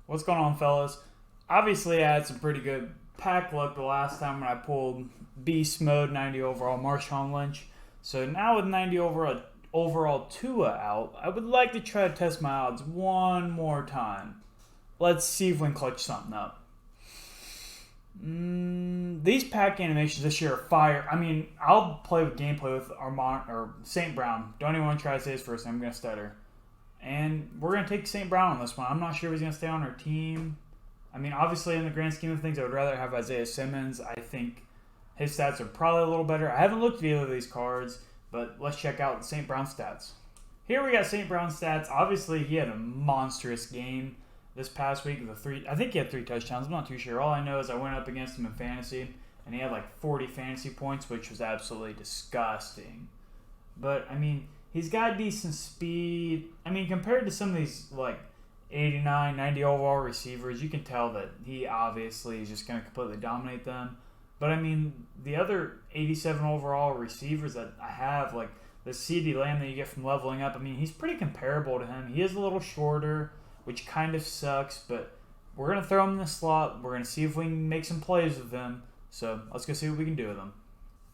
What's going on, fellas? Obviously, I had some pretty good pack luck the last time when I pulled Beast Mode 90 overall Marshawn Lynch. So now with 90 overall Tua out, I would like to try to test my odds one more time. Let's see if we can clutch something up. These pack animations this year are fire. I mean, I'll play with gameplay with Amon-Ra St. Brown. Don't even want to try to say his first name. I'm going to stutter. And we're going to take St. Brown on this one. I'm not sure if he's going to stay on our team. I mean, obviously, in the grand scheme of things, I would rather have Isaiah Simmons. I think his stats are probably a little better. I haven't looked at either of these cards, but let's check out St. Brown's stats. Here we got St. Brown's stats. Obviously, he had a monstrous game this past week. I think he had 3 touchdowns. I'm not too sure. All I know is I went up against him in fantasy, and he had like 40 fantasy points, which was absolutely disgusting. But, I mean, he's got decent speed. I mean, compared to some of these, like, 89, 90 overall receivers, you can tell that he obviously is just going to completely dominate them. But, I mean, the other 87 overall receivers that I have, like the CeeDee Lamb that you get from leveling up, I mean, he's pretty comparable to him. He is a little shorter, which kind of sucks, but we're going to throw him in the slot. We're going to see if we can make some plays with him. So, let's go see what we can do with him.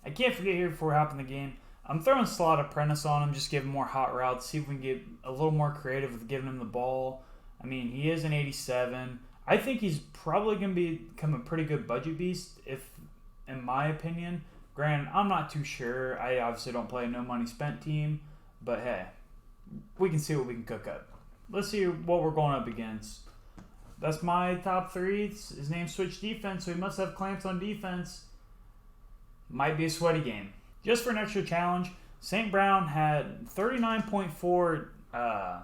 I can't forget here before we hop in the game, I'm throwing Slot Apprentice on him, just give him more hot routes, see if we can get a little more creative with giving him the ball. I mean, he is an 87. I think he's probably going to become a pretty good budget beast, in my opinion. Granted, I'm not too sure. I obviously don't play a no money spent team, but hey, we can see what we can cook up. Let's see what we're going up against. That's my top 3. His name's Switch Defense, so he must have clamps on defense. Might be a sweaty game. Just for an extra challenge, St. Brown had 39.4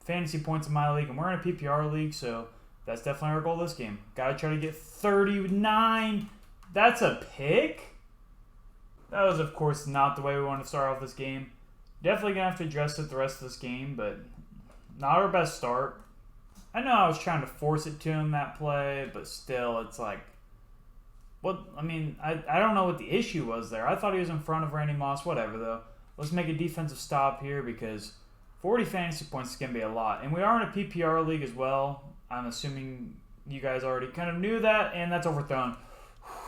fantasy points in my league, and we're in a PPR league, so that's definitely our goal this game. Gotta try to get 39. That's a pick? That was, of course, not the way we want to start off this game. Definitely gonna have to address it the rest of this game, but not our best start. I know I was trying to force it to him that play, but still, it's like, well, I mean, I don't know what the issue was there. I thought he was in front of Randy Moss. Whatever, though. Let's make a defensive stop here because 40 fantasy points is going to be a lot. And we are in a PPR league as well. I'm assuming you guys already kind of knew that, and that's overthrown.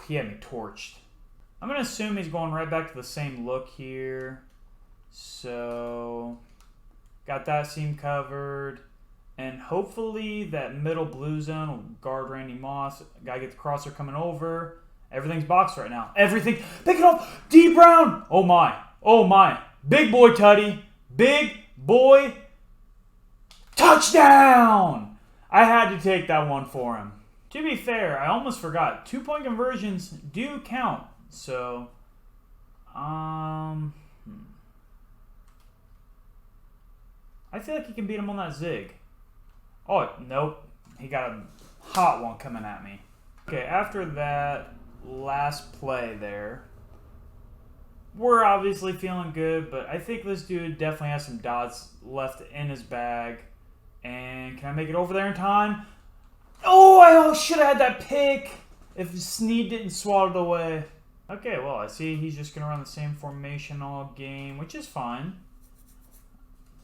He had me torched. I'm going to assume he's going right back to the same look here. So, got that seam covered. And hopefully that middle blue zone will guard Randy Moss. Got to get the crosser coming over. Everything's boxed right now. Everything. Pick it up. D. Brown. Oh, my. Oh, my. Big boy Tutty. Big boy. Touchdown. I had to take that one for him. To be fair, I almost forgot. 2-point conversions do count. So, I feel like he can beat him on that zig. Oh, nope. He got a hot one coming at me. Okay, after that last play there, we're obviously feeling good, but I think this dude definitely has some dots left in his bag. And can I make it over there in time? Oh, I should have had that pick if Snead didn't swat it away. Okay, well, I see he's just going to run the same formation all game, which is fine.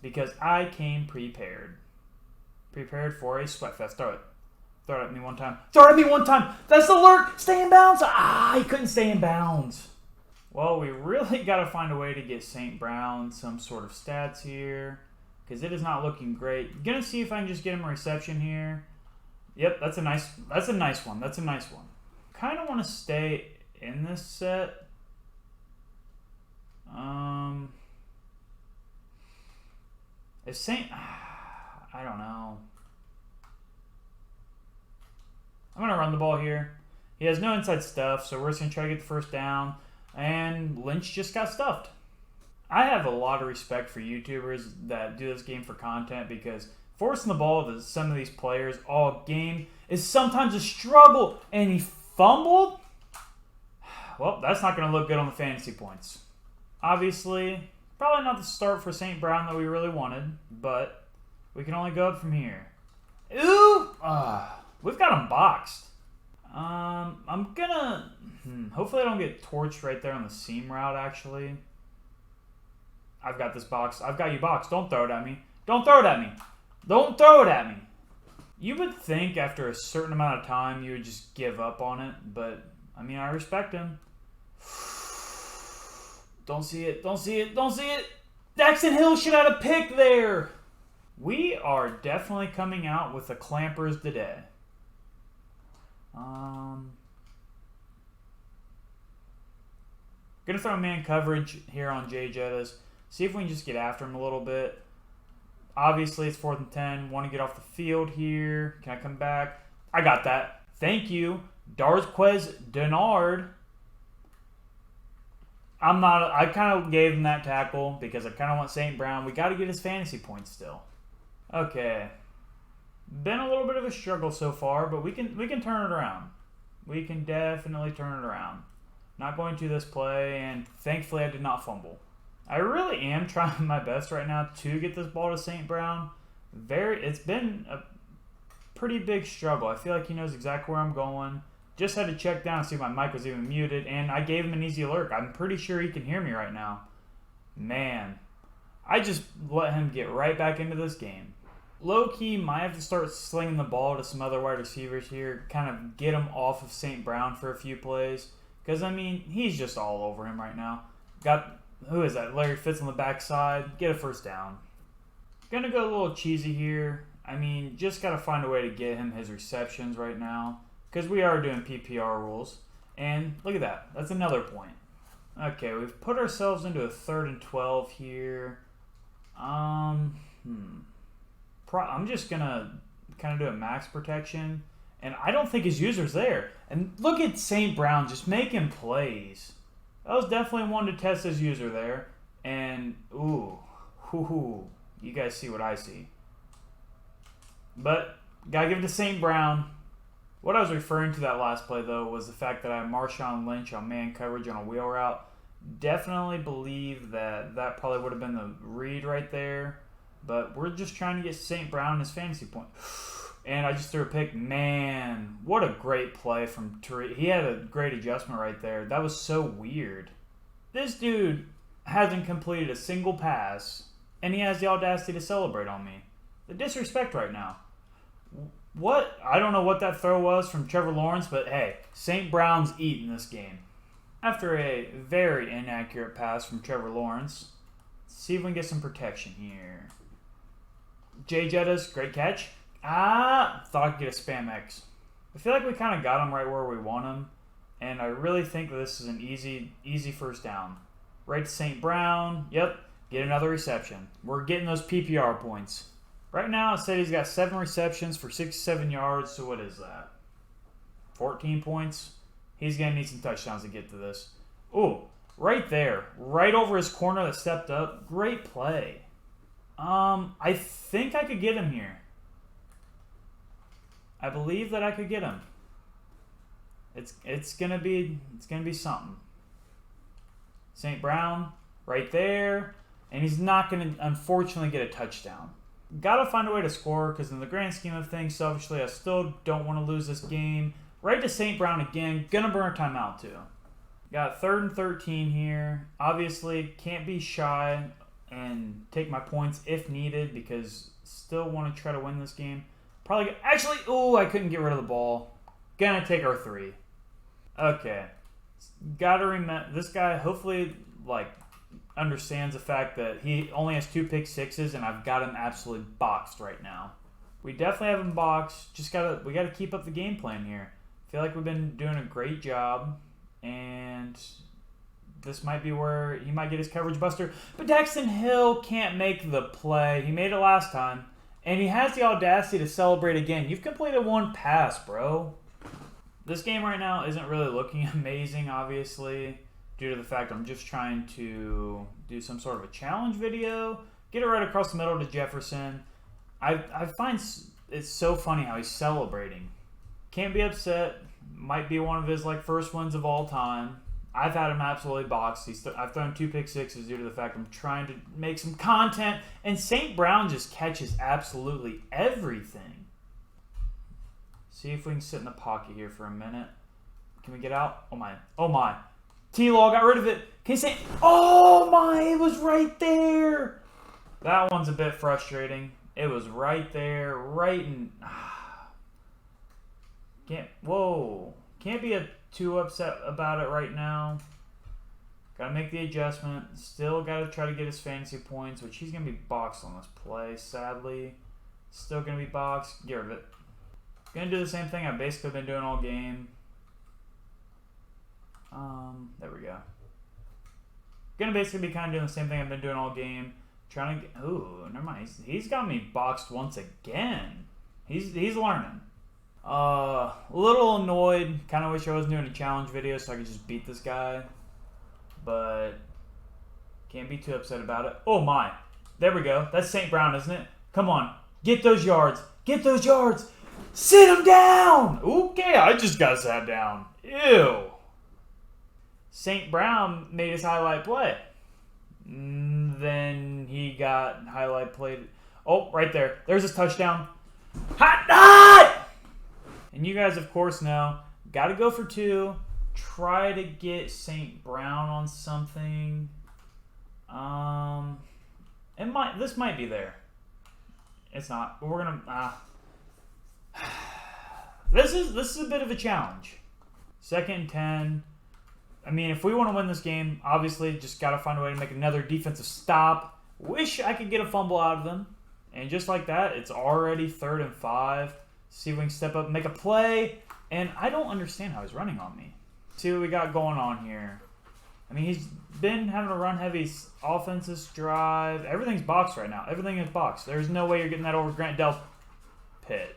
Because I came prepared. Prepared for a sweat fest. Throw it. Throw it at me one time. Throw it at me one time. That's the lurk. Stay in bounds. He couldn't stay in bounds. Well, we really got to find a way to get St. Brown some sort of stats here. Because it is not looking great. Gonna see if I can just get him a reception here. Yep, that's a nice one. That's a nice one. Kind of want to stay in this set. If St. I don't know. I'm going to run the ball here. He has no inside stuff, so we're just going to try to get the first down. And Lynch just got stuffed. I have a lot of respect for YouTubers that do this game for content because forcing the ball to some of these players all game is sometimes a struggle. And he fumbled? Well, that's not going to look good on the fantasy points. Obviously, probably not the start for St. Brown that we really wanted, but we can only go up from here. Ooh! We've got him boxed. I'm gonna... hopefully I don't get torched right there on the seam route, actually. I've got this box. I've got you boxed. Don't throw it at me. Don't throw it at me. Don't throw it at me. You would think after a certain amount of time you would just give up on it, but I mean, I respect him. Don't see it. Don't see it. Don't see it. Daxton Hill should have a pick there. We are definitely coming out with the clampers today. Gonna throw man coverage here on Jay Jettas. See if we can just get after him a little bit. Obviously, it's 4th and 10. Want to get off the field here. Can I come back? I got that. Thank you. Darzquez Denard. I kind of gave him that tackle because I kind of want St. Brown. We got to get his fantasy points still. Okay. Been a little bit of a struggle so far, but we can turn it around. We can definitely turn it around. Not going to this play, and thankfully I did not fumble. I really am trying my best right now to get this ball to St. Brown. It's been a pretty big struggle. I feel like he knows exactly where I'm going. Just had to check down and see if my mic was even muted, and I gave him an easy alert. I'm pretty sure he can hear me right now. Man, I just let him get right back into this game. Low-key, might have to start slinging the ball to some other wide receivers here, kind of get him off of St. Brown for a few plays. Because, I mean, he's just all over him right now. Who is that? Larry Fitz on the backside. Get a first down. Gonna go a little cheesy here. I mean, just got to find a way to get him his receptions right now. Because we are doing PPR rules. And look at that. That's another point. Okay, we've put ourselves into a 3rd and 12 here. I'm just going to kind of do a max protection. And I don't think his user's there. And look at St. Brown just making plays. That was definitely one to test his user there. And, you guys see what I see. But, got to give it to St. Brown. What I was referring to that last play, though, was the fact that I have Marshawn Lynch on man coverage on a wheel route. Definitely believe that probably would have been the read right there. But we're just trying to get St. Brown his fantasy point. And I just threw a pick. Man, what a great play from Tariq. He had a great adjustment right there. That was so weird. This dude hasn't completed a single pass, and he has the audacity to celebrate on me. The disrespect right now. What? I don't know what that throw was from Trevor Lawrence, but hey, St. Brown's eating this game. After a very inaccurate pass from Trevor Lawrence, let's see if we can get some protection here. Jay Jettas, great catch. Thought I could get a Spam X. I feel like we kind of got him right where we want him, and I really think that this is an easy first down. Right to St. Brown. Yep, get another reception. We're getting those PPR points. Right now, it said he's got 7 receptions for 67 yards, so what is that? 14 points? He's going to need some touchdowns to get to this. Ooh, right there. Right over his corner that stepped up. Great play. I think I could get him here. I believe that I could get him. It's gonna be something. St. Brown right there, and he's not gonna unfortunately get a touchdown. Gotta find a way to score because in the grand scheme of things, selfishly, I still don't want to lose this game. Right to St. Brown again. Gonna burn a timeout too. Got 3rd and 13 here. Obviously, can't be shy and take my points if needed because still want to try to win this game. Probably I couldn't get rid of the ball. Gonna take our 3. Okay. Gotta remember, this guy hopefully, understands the fact that he only has 2 pick sixes and I've got him absolutely boxed right now. We definitely have him boxed. We gotta keep up the game plan here. I feel like we've been doing a great job, and this might be where he might get his coverage buster. But Daxton Hill can't make the play. He made it last time. And he has the audacity to celebrate again. You've completed 1 pass, bro. This game right now isn't really looking amazing, obviously, due to the fact I'm just trying to do some sort of a challenge video. Get it right across the middle to Jefferson. I find it's so funny how he's celebrating. Can't be upset. Might be one of his first wins of all time. I've had him absolutely boxed. I've thrown 2 pick sixes due to the fact I'm trying to make some content. And St. Brown just catches absolutely everything. See if we can sit in the pocket here for a minute. Can we get out? Oh my. Oh my. T-Law got rid of it. Can you say, oh my, it was right there. That one's a bit frustrating. It was right there, right in. Can't be too upset about it right now. Gotta make the adjustment. Still gotta try to get his fantasy points, which he's gonna be boxed on this play, sadly. Still gonna be boxed. Get rid of it. Gonna do the same thing I've basically been doing all game. There we go. Gonna basically be kind of doing the same thing I've been doing all game. Trying to get... Ooh, never mind. He's got me boxed once again. He's learning. A little annoyed. Kind of wish I was doing a challenge video so I could just beat this guy. But can't be too upset about it. Oh my. There we go. That's St. Brown, isn't it? Come on. Get those yards. Get those yards. Sit him down. Okay, I just got sat down. Ew. St. Brown made his highlight play. Then he got highlight played. Oh, right there. There's his touchdown. Hot! And you guys, of course, know. Got to go for 2. Try to get St. Brown on something. This might be there. It's not. But we're gonna. This is a bit of a challenge. 2nd and 10. I mean, if we want to win this game, obviously just got to find a way to make another defensive stop. Wish I could get a fumble out of them. And just like that, it's already 3rd and 5. See if we can step up and make a play. And I don't understand how he's running on me. See what we got going on here. I mean, he's been having a run-heavy offensive drive. Everything's boxed right now. Everything is boxed. There's no way you're getting that over Grant Delpit.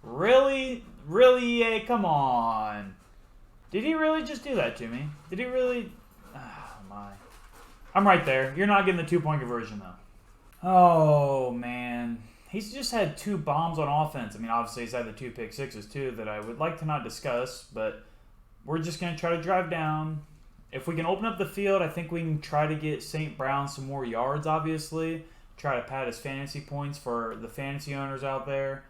Really? Really, EA? Come on. Did he really just do that to me? Did he really? Oh, my. I'm right there. You're not getting the 2-point conversion, though. Oh, man. He's just had 2 bombs on offense. I mean, obviously, he's had the 2 pick sixes, too, that I would like to not discuss. But we're just going to try to drive down. If we can open up the field, I think we can try to get St. Brown some more yards, obviously. Try to pad his fantasy points for the fantasy owners out there.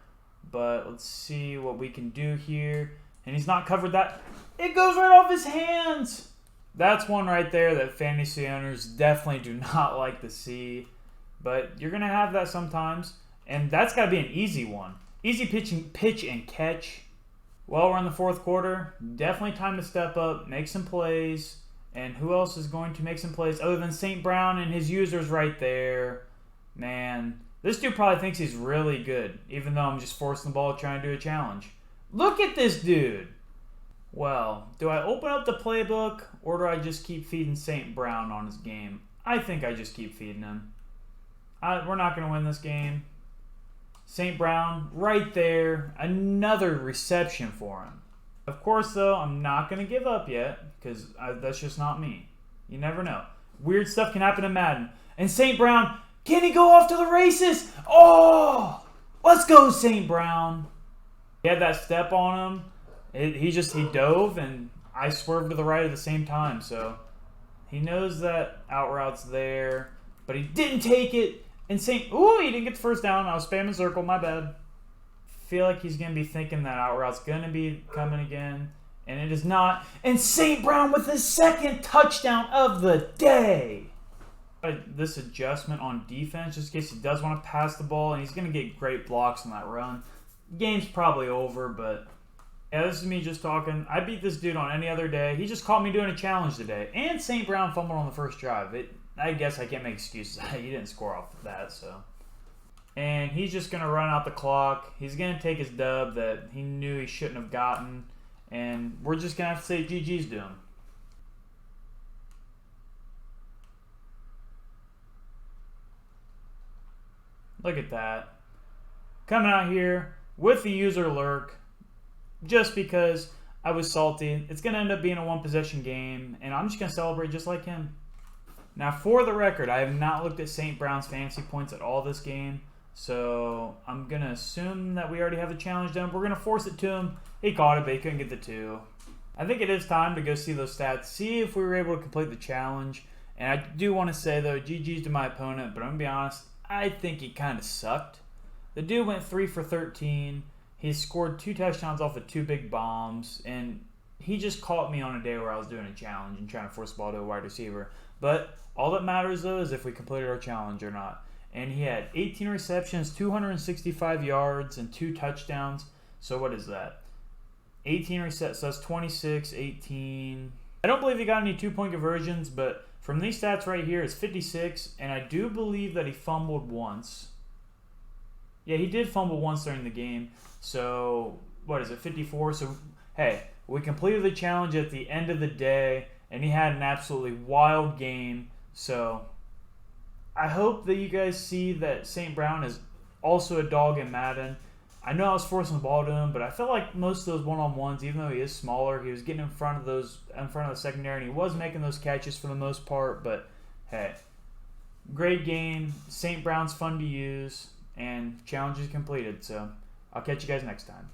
But let's see what we can do here. And he's not covered that. It goes right off his hands. That's one right there that fantasy owners definitely do not like to see. But you're going to have that sometimes. And that's got to be an easy one. Easy pitch and catch. Well, we're in the 4th quarter. Definitely time to step up, make some plays. And who else is going to make some plays other than St. Brown and his users right there? Man, this dude probably thinks he's really good, even though I'm just forcing the ball trying to do a challenge. Look at this dude. Well, do I open up the playbook or do I just keep feeding St. Brown on his game? I think I just keep feeding him. We're not going to win this game. St. Brown right there. Another reception for him. Of course, though, I'm not going to give up yet because that's just not me. You never know. Weird stuff can happen in Madden. And St. Brown, can he go off to the races? Oh! Let's go, St. Brown. He had that step on him. He dove, and I swerved to the right at the same time. So he knows that out route's there, but he didn't take it. And ooh, he didn't get the first down. I was spamming circle. My bad. Feel like he's going to be thinking that out route's going to be coming again, and it is not. And St. Brown with his 2nd touchdown of the day. This adjustment on defense, just in case he does want to pass the ball, and he's going to get great blocks on that run. Game's probably over, but yeah, this is me just talking. I beat this dude on any other day. He just caught me doing a challenge today. And St. Brown fumbled on the first drive. I guess I can't make excuses. He didn't score off of that, so. And he's just going to run out the clock. He's going to take his dub that he knew he shouldn't have gotten. And we're just going to have to say GG's to him. Look at that. Coming out here with the user lurk just because I was salty. It's going to end up being a 1-possession game, and I'm just going to celebrate just like him. Now, for the record, I have not looked at St. Brown's fantasy points at all this game, so I'm going to assume that we already have the challenge done. We're going to force it to him. He caught it, but he couldn't get the 2. I think it is time to go see those stats, see if we were able to complete the challenge. And I do want to say, though, GG's to my opponent, but I'm going to be honest, I think he kind of sucked. The dude went 3 for 13. He scored 2 touchdowns off of 2 big bombs, and he just caught me on a day where I was doing a challenge and trying to force the ball to a wide receiver. But all that matters, though, is if we completed our challenge or not. And he had 18 receptions, 265 yards, and 2 touchdowns. So what is that? 18 resets, so that's 26, 18. I don't believe he got any 2-point conversions, but from these stats right here, it's 56, and I do believe that he fumbled once. Yeah, he did fumble once during the game. So, what is it, 54? So, hey, we completed the challenge at the end of the day, and he had an absolutely wild game. So, I hope that you guys see that St. Brown is also a dog in Madden. I know I was forcing the ball to him, but I felt like most of those one-on-ones, even though he is smaller, he was getting in front of the secondary, and he was making those catches for the most part. But hey, great game. St. Brown's fun to use, and challenge is completed. So I'll catch you guys next time.